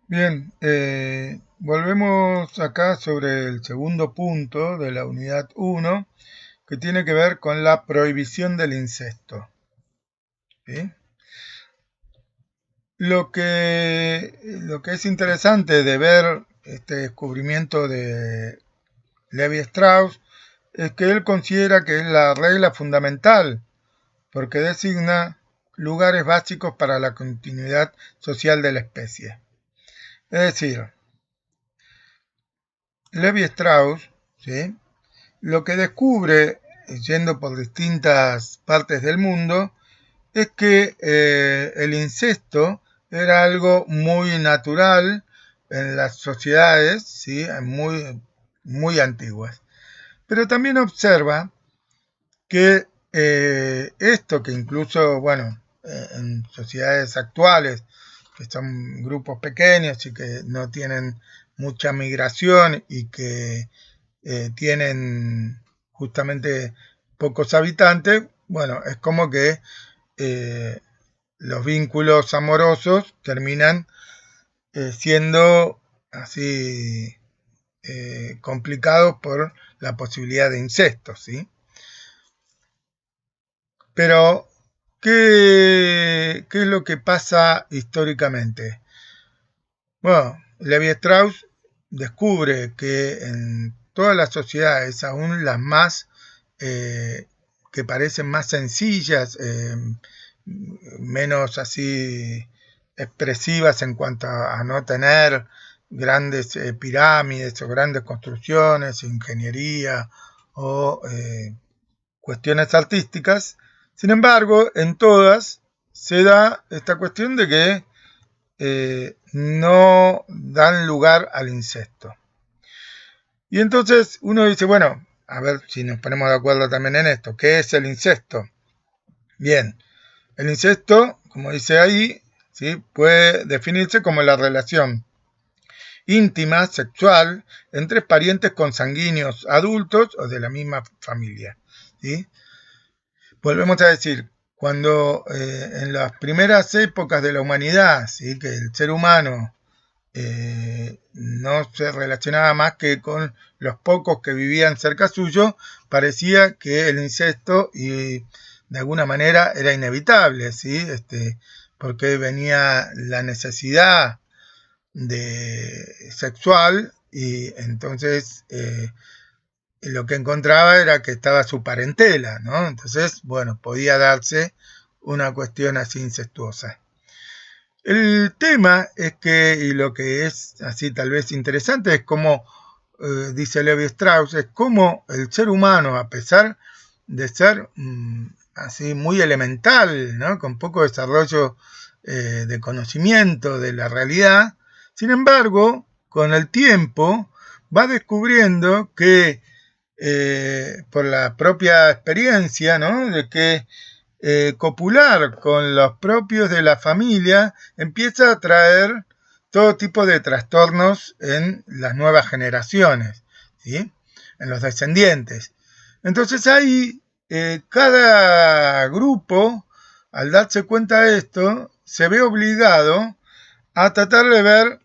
Bien, volvemos acá sobre el segundo punto de la unidad uno, que tiene que ver con la prohibición del incesto. ¿Sí? Lo que es interesante de ver este descubrimiento de Levi Strauss es que él considera que es la regla fundamental porque designa lugares básicos para la continuidad social de la especie. Es decir, Levi Strauss, ¿sí?, lo que descubre, yendo por distintas partes del mundo, es que el incesto era algo muy natural en las sociedades, ¿sí?, muy antiguas. Pero también observa que esto que incluso, bueno, en sociedades actuales, que son grupos pequeños y que no tienen mucha migración y que tienen justamente pocos habitantes, bueno, es como que eh, los vínculos amorosos terminan siendo así complicados por la posibilidad de incesto, ¿sí? Pero, ¿qué es lo que pasa históricamente? Bueno, Levi Strauss descubre que en todas las sociedades, aún las más eh, que parecen más sencillas, menos así expresivas en cuanto a no tener grandes pirámides o grandes construcciones, ingeniería o cuestiones artísticas. Sin embargo, en todas se da esta cuestión de que no dan lugar al incesto. Y entonces uno dice, bueno, a ver si nos ponemos de acuerdo también en esto. ¿Qué es el incesto? Bien, el incesto, como dice ahí, ¿sí?, puede definirse como la relación íntima, sexual, entre parientes consanguíneos adultos o de la misma familia, ¿sí? Volvemos a decir, cuando en las primeras épocas de la humanidad, ¿sí?, que el ser humano no se relacionaba más que con los pocos que vivían cerca suyo, parecía que el incesto y de alguna manera era inevitable, ¿sí? Porque venía la necesidad de sexual y entonces lo que encontraba era que estaba su parentela, ¿no? Entonces, bueno, podía darse una cuestión así incestuosa. El tema es que, y lo que es así tal vez interesante, es como dice Levi Strauss, es como el ser humano, a pesar de ser así muy elemental, ¿no?, con poco desarrollo de conocimiento de la realidad, sin embargo, con el tiempo va descubriendo que por la propia experiencia, ¿no?, de que copular con los propios de la familia empieza a traer todo tipo de trastornos en las nuevas generaciones, ¿sí?, en los descendientes. Entonces ahí cada grupo, al darse cuenta de esto, se ve obligado a tratar de ver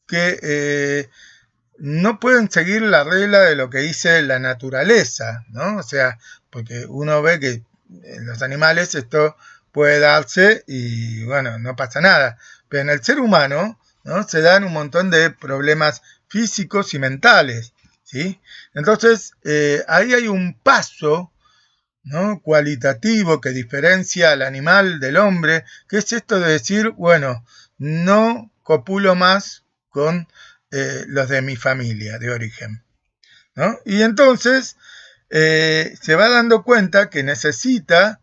que no pueden seguir la regla de lo que dice la naturaleza, ¿no? O sea, porque uno ve que en los animales esto puede darse y bueno, no pasa nada. Pero en el ser humano, ¿no?, se dan un montón de problemas físicos y mentales, ¿sí? Entonces, ahí hay un paso, ¿no?, cualitativo que diferencia al animal del hombre, que es esto de decir, bueno, no copulo más con los de mi familia de origen, ¿no? Y entonces se va dando cuenta que necesita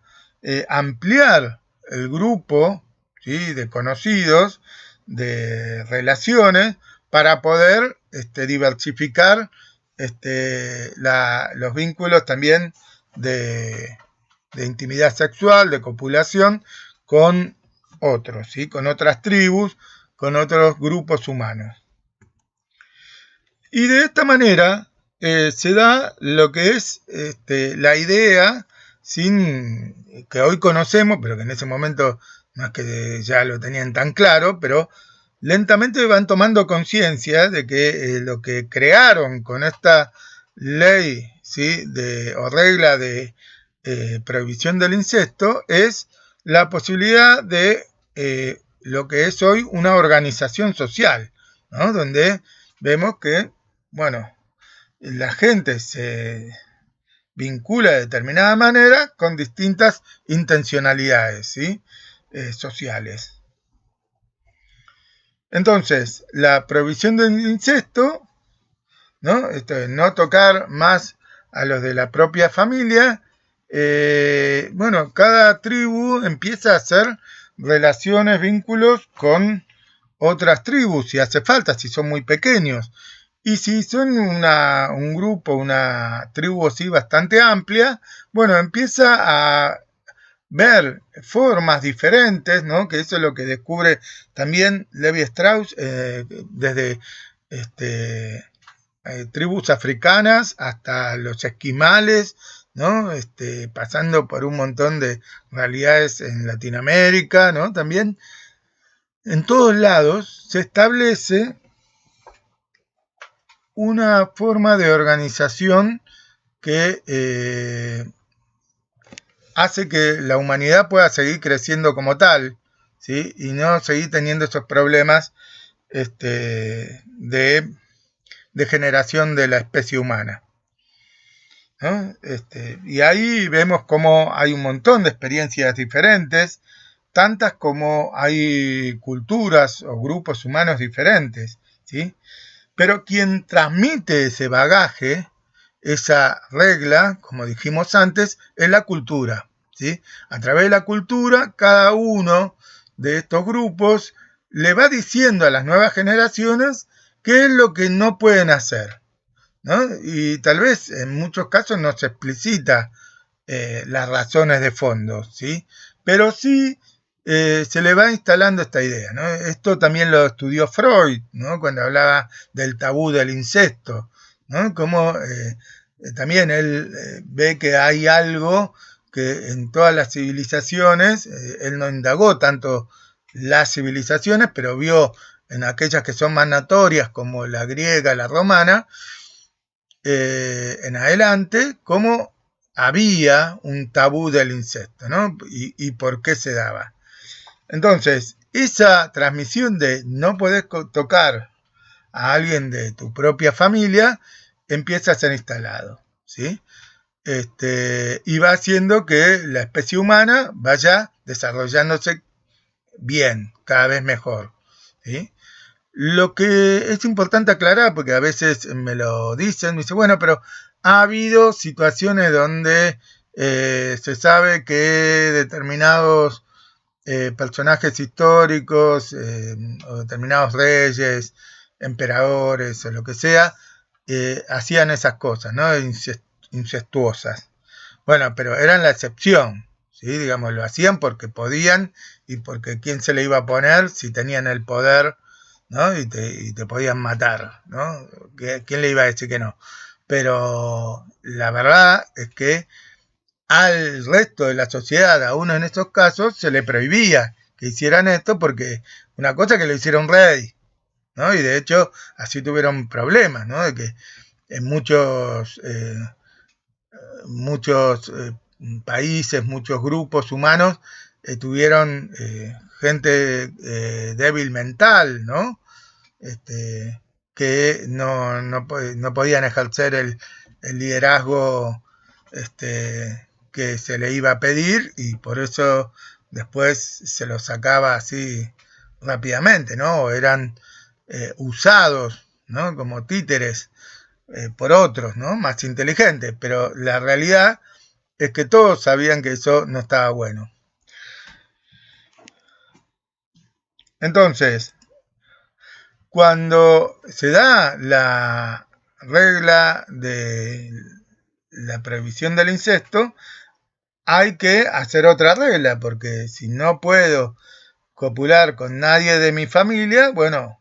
ampliar el grupo, ¿sí?, de conocidos, de relaciones, para poder diversificar los vínculos también de, de intimidad sexual, de copulación, con otros, ¿sí?, con otras tribus, con otros grupos humanos. Y de esta manera se da lo que es la idea que hoy conocemos, pero que en ese momento no es que ya lo tenían tan claro, pero lentamente van tomando conciencia de que lo que crearon con esta ley, ¿sí?, o regla de prohibición del incesto es la posibilidad de lo que es hoy una organización social, ¿no? Donde vemos que, bueno, la gente se vincula de determinada manera con distintas intencionalidades, ¿sí?, sociales. Entonces, la prohibición del incesto, ¿no? Esto de no tocar más a los de la propia familia, bueno, cada tribu empieza a hacer relaciones, vínculos con otras tribus, si hace falta, si son muy pequeños. Y si son un grupo, una tribu así bastante amplia, bueno, empieza a ver formas diferentes, ¿no? Que eso es lo que descubre también Levi Strauss desde tribus africanas hasta los esquimales, ¿no? Pasando por un montón de realidades en Latinoamérica, ¿no? También en todos lados se establece una forma de organización que hace que la humanidad pueda seguir creciendo como tal, ¿sí? Y no seguir teniendo esos problemas de degeneración de la especie humana, ¿no? Y ahí vemos cómo hay un montón de experiencias diferentes, tantas como hay culturas o grupos humanos diferentes, ¿sí? Pero quien transmite ese bagaje, esa regla, como dijimos antes, es la cultura, ¿sí? A través de la cultura, cada uno de estos grupos le va diciendo a las nuevas generaciones qué es lo que no pueden hacer, ¿no? Y tal vez en muchos casos no se explicita las razones de fondo, ¿sí? Pero sí se le va instalando esta idea, ¿no? Esto también lo estudió Freud, ¿no? Cuando hablaba del tabú del incesto, ¿no? Como también él ve que hay algo que en todas las civilizaciones, él no indagó tanto las civilizaciones, pero vio en aquellas que son más notorias, como la griega, la romana, en adelante, cómo había un tabú del incesto, ¿no? Y por qué se daba. Entonces, esa transmisión de no poder tocar a alguien de tu propia familia empieza a ser instalado, ¿sí? Y va haciendo que la especie humana vaya desarrollándose bien, cada vez mejor, ¿sí? Lo que es importante aclarar, porque a veces me lo dicen, me dice, bueno, pero ha habido situaciones donde se sabe que determinados personajes históricos o determinados reyes, emperadores o lo que sea, hacían esas cosas, ¿no? Incestuosas. Bueno, pero eran la excepción, ¿sí? Digamos, lo hacían porque podían y porque quién se le iba a poner si tenían el poder, ¿no? Y te podían matar, ¿no? ¿Quién le iba a decir que no? Pero la verdad es que al resto de la sociedad, aún en estos casos, se le prohibía que hicieran esto porque una cosa es que lo hiciera un rey, ¿no? Y de hecho así tuvieron problemas, ¿no? De que en muchos países, muchos grupos humanos tuvieron gente débil mental, ¿no? Que no podían ejercer el liderazgo que se le iba a pedir y por eso después se lo sacaba así rápidamente, ¿no? O eran usados, ¿no? Como títeres por otros, ¿no? Más inteligentes, pero la realidad es que todos sabían que eso no estaba bueno. Entonces, cuando se da la regla de la prohibición del incesto, hay que hacer otra regla, porque si no puedo copular con nadie de mi familia, bueno,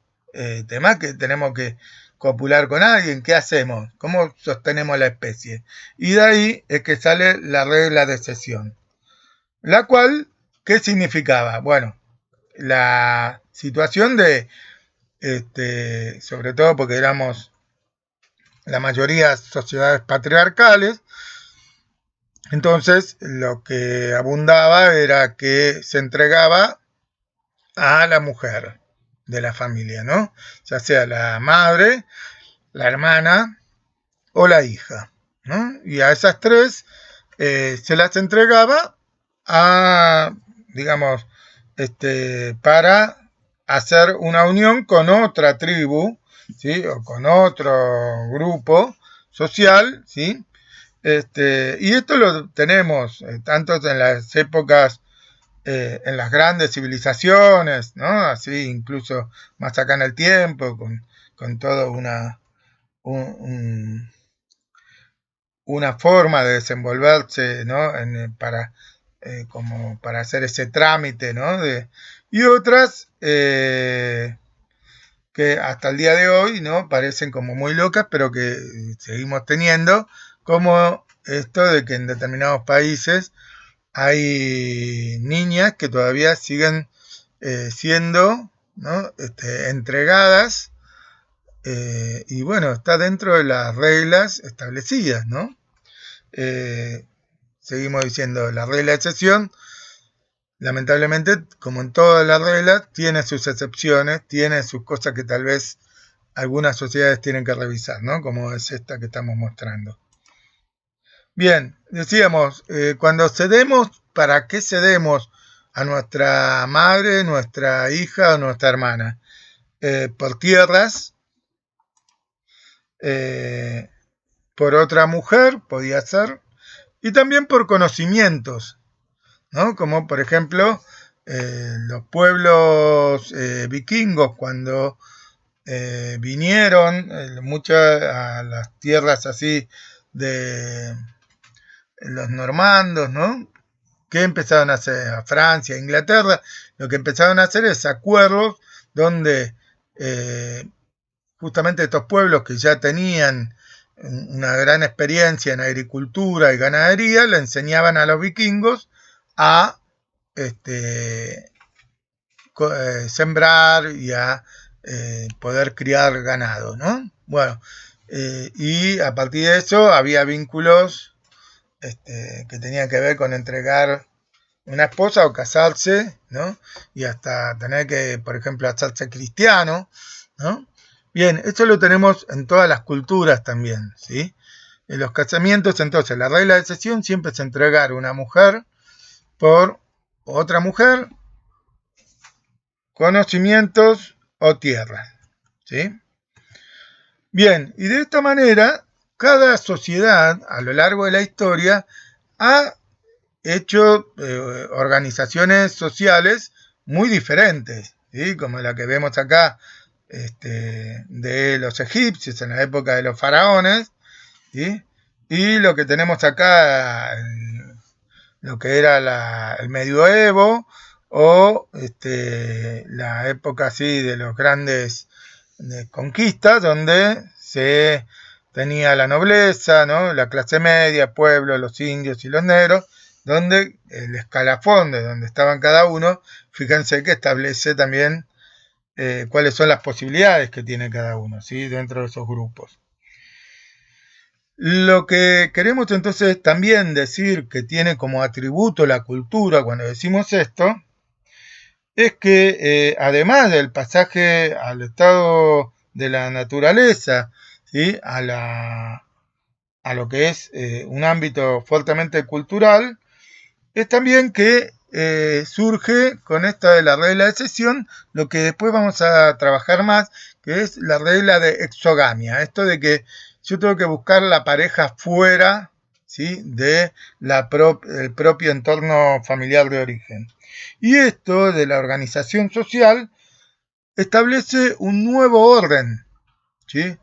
tema que tenemos que copular con alguien, ¿qué hacemos? ¿Cómo sostenemos la especie? Y de ahí es que sale la regla de cesión, la cual, ¿qué significaba? Bueno, la situación de sobre todo porque éramos la mayoría sociedades patriarcales. Entonces lo que abundaba era que se entregaba a la mujer de la familia, ¿no? Ya sea la madre, la hermana o la hija, ¿no? Y a esas tres se las entregaba a, digamos, para hacer una unión con otra tribu, ¿sí? O con otro grupo social, ¿sí? Y esto lo tenemos tanto en las épocas, en las grandes civilizaciones, ¿no? Así incluso más acá en el tiempo, con toda un, una forma de desenvolverse, ¿no? Como para hacer ese trámite, ¿no? Y otras que hasta el día de hoy, ¿no? Parecen como muy locas, pero que seguimos teniendo, como esto de que en determinados países hay niñas que todavía siguen siendo, ¿no? Entregadas, y bueno, está dentro de las reglas establecidas, ¿no? Eh, Seguimos diciendo, la regla de excepción, lamentablemente, como en todas las reglas, tiene sus excepciones, tiene sus cosas que tal vez algunas sociedades tienen que revisar, ¿no? Como es esta que estamos mostrando. Bien, decíamos, cuando cedemos, ¿para qué cedemos a nuestra madre, nuestra hija o nuestra hermana? Por tierras, eh, por otra mujer, podía ser, y también por conocimientos, ¿no? Como por ejemplo los pueblos vikingos cuando vinieron muchas a las tierras así de los normandos, ¿no? ¿Qué empezaron a hacer? A Francia, a Inglaterra, lo que empezaron a hacer es acuerdos donde eh, justamente estos pueblos que ya tenían una gran experiencia en agricultura y ganadería, le enseñaban a los vikingos a este, sembrar y a poder criar ganado, ¿no? Bueno, y a partir de eso había vínculos que tenían que ver con entregar una esposa o casarse, ¿no? Y hasta tener que, por ejemplo, hacerse cristiano, ¿no? Bien, esto lo tenemos en todas las culturas también, ¿sí? En los casamientos, entonces, la regla de cesión siempre es entregar una mujer por otra mujer, conocimientos o tierras, ¿sí? Bien, y de esta manera, cada sociedad a lo largo de la historia ha hecho organizaciones sociales muy diferentes, ¿sí? Como la que vemos acá de los egipcios en la época de los faraones, ¿sí? Y lo que tenemos acá, lo que era el medioevo o la época así de los grandes conquistas, donde se tenía la nobleza, ¿no? La clase media, pueblo, los indios y los negros, donde el escalafón de donde estaban cada uno, fíjense que establece también cuáles son las posibilidades que tiene cada uno, ¿sí? Dentro de esos grupos. Lo que queremos entonces también decir que tiene como atributo la cultura cuando decimos esto, es que además del pasaje al estado de la naturaleza, ¿sí? A lo que es un ámbito fuertemente cultural, es también que surge con esta de la regla de cesión, lo que después vamos a trabajar más, que es la regla de exogamia. Esto de que yo tengo que buscar la pareja fuera, ¿sí? De el propio entorno familiar de origen. Y esto de la organización social establece un nuevo orden, ¿sí?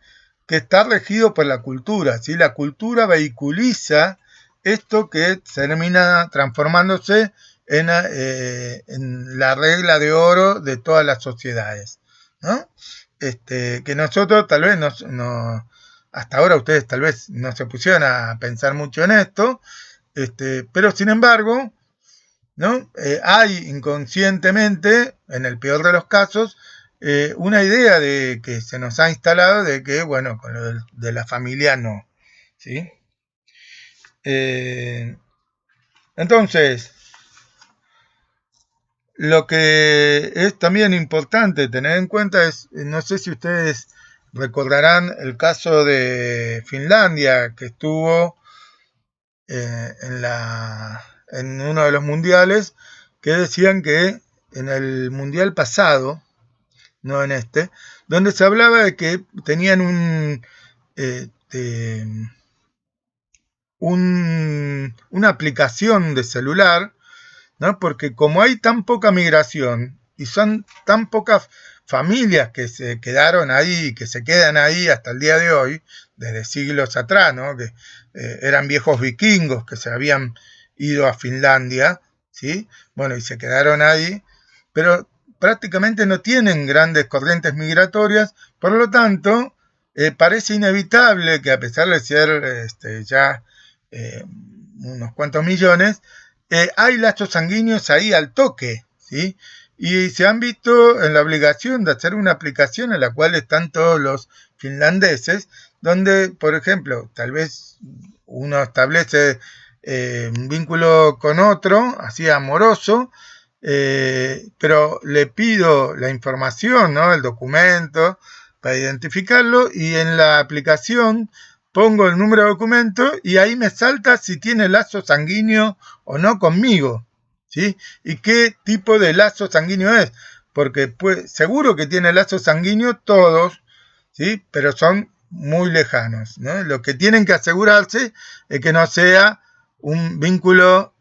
Que está regido por la cultura, ¿sí? La cultura vehiculiza esto que termina transformándose en la regla de oro de todas las sociedades, ¿no? Que nosotros tal vez hasta ahora ustedes tal vez no se pusieron a pensar mucho en esto, pero sin embargo, ¿no? Hay inconscientemente, en el peor de los casos, una idea de que se nos ha instalado de que, bueno, con lo de la familia no, ¿sí? Entonces, lo que es también importante tener en cuenta es, no sé si ustedes recordarán el caso de Finlandia, que estuvo en uno de los mundiales, que decían que en el mundial pasado, no en este, donde se hablaba de que tenían este, una aplicación de celular, ¿no? Porque como hay tan poca migración y son tan pocas familias que se quedaron ahí, que se quedan ahí hasta el día de hoy, desde siglos atrás, ¿no? Que eran viejos vikingos que se habían ido a Finlandia, ¿sí? Bueno, y se quedaron ahí, pero prácticamente no tienen grandes corrientes migratorias, por lo tanto, parece inevitable que a pesar de ser ya eh, unos cuantos millones, hay lazos sanguíneos ahí al toque, ¿sí? Y se han visto en la obligación de hacer una aplicación en la cual están todos los finlandeses, donde, por ejemplo, tal vez uno establece un vínculo con otro, así amoroso, pero le pido la información, ¿no? El documento para identificarlo y en la aplicación pongo el número de documento y ahí me salta si tiene lazo sanguíneo o no conmigo, ¿sí? Y qué tipo de lazo sanguíneo es, porque pues, seguro que tiene lazo sanguíneo todos, ¿sí? Pero son muy lejanos, ¿no? Lo que tienen que asegurarse es que no sea un vínculo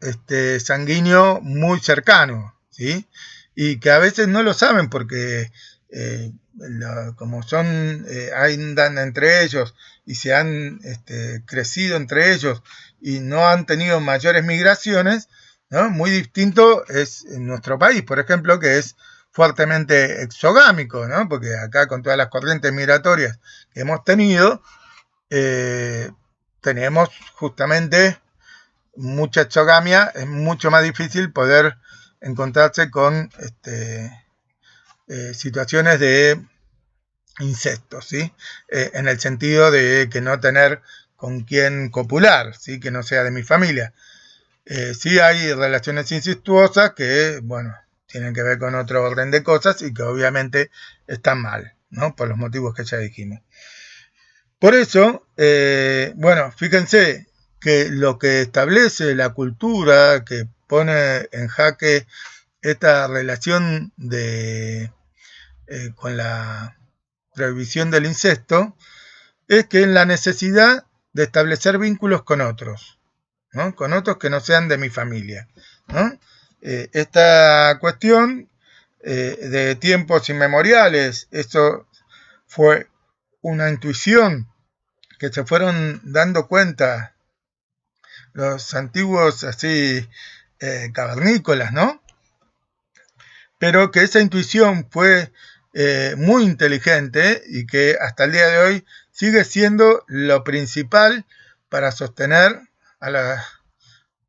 sanguíneo muy cercano, ¿sí? Y que a veces no lo saben porque como son, andan entre ellos y se han crecido entre ellos y no han tenido mayores migraciones, ¿no? Muy distinto es en nuestro país, por ejemplo, que es fuertemente exogámico, ¿no? Porque acá con todas las corrientes migratorias que hemos tenido, eh, tenemos justamente mucha exogamia, es mucho más difícil poder encontrarse con situaciones de insectos, ¿sí? En el sentido de que no tener con quién copular, ¿sí? Que no sea de mi familia. Sí hay relaciones incestuosas que, bueno, tienen que ver con otro orden de cosas y que obviamente están mal, ¿no? Por los motivos que ya dijimos. Por eso, bueno, fíjense que lo que establece la cultura, que pone en jaque esta relación con la prohibición del incesto, es que en la necesidad de establecer vínculos con otros, ¿no? Con otros que no sean de mi familia, ¿no? Esta cuestión de tiempos inmemoriales, eso fue una intuición que se fueron dando cuenta los antiguos así cavernícolas, ¿no? Pero que esa intuición fue muy inteligente y que hasta el día de hoy sigue siendo lo principal para sostener a,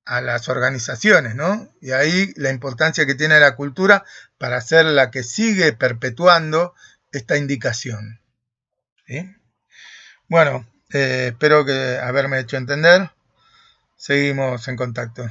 a las organizaciones, ¿no? Y ahí la importancia que tiene la cultura para ser la que sigue perpetuando esta indicación, ¿sí? Bueno, espero que haberme hecho entender. Seguimos en contacto.